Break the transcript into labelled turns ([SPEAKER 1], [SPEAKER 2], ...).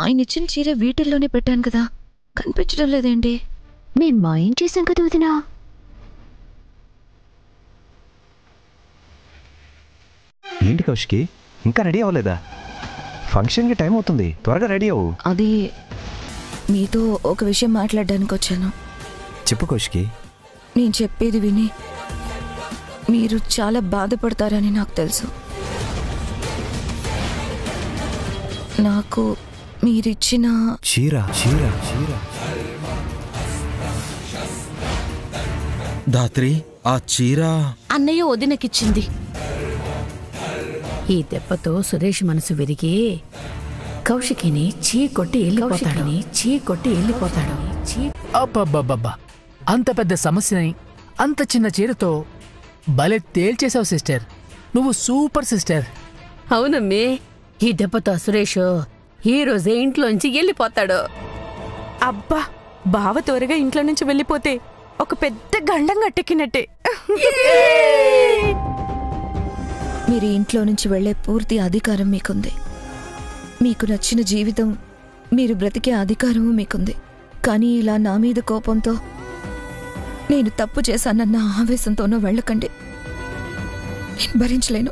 [SPEAKER 1] ఆయన ఇచ్చిన చీర వీటిల్లోనే పెట్టాను కదా, కనిపించడం లేదేంటి?
[SPEAKER 2] మేము మాయం చేసాం కదా వదినా.
[SPEAKER 3] ఏంటి కౌశికి, ఇంకా రెడీ అవ్వలేదా? ఫంక్షన్కి టైం అవుతుంది, త్వరగా రెడీ అవ్వు.
[SPEAKER 1] అది మీతో ఒక విషయం మాట్లాడడానికి వచ్చాను.
[SPEAKER 3] చెప్పు కౌశికి.
[SPEAKER 1] నేను చెప్పేది విని మీరు చాలా బాధపడతారని నాకు తెలుసు. నాకు మీరిచ్చిన
[SPEAKER 3] చీర చీర చీర
[SPEAKER 4] దాత్రి, ఆ చీర
[SPEAKER 5] అన్నయ్య వదినకిచ్చింది.
[SPEAKER 6] ఈ దెబ్బతో సురేష్ మనసు విరిగి కౌశికిని చీకొట్టి వెళ్ళిపోతాడు.
[SPEAKER 7] అబ్బబ్బబ్బబ్బా, అంత పెద్ద సమస్యని అంత చిన్న చీరతో భలే తేల్చేశావు సిస్టర్. నువ్వు సూపర్ సిస్టర్.
[SPEAKER 6] అవునమ్మే, ఈ దెబ్బతో సురేష్ ఈ రోజే ఇంట్లోంచి వెళ్ళిపోతాడు.
[SPEAKER 5] అబ్బా, బావ త్వరగా ఇంట్లో నుంచి వెళ్ళిపోతే ఒక పెద్ద గండం గట్టెక్కినట్టే.
[SPEAKER 1] మీరు ఇంట్లో నుంచి వెళ్లే పూర్తి అధికారం మీకుంది. మీకు నచ్చిన జీవితం మీరు బ్రతికే అధికారము మీకుంది. కానీ ఇలా నా మీద కోపంతో, నేను తప్పు చేశానన్న ఆవేశంతోనో వెళ్ళకండి. నేను భరించలేను.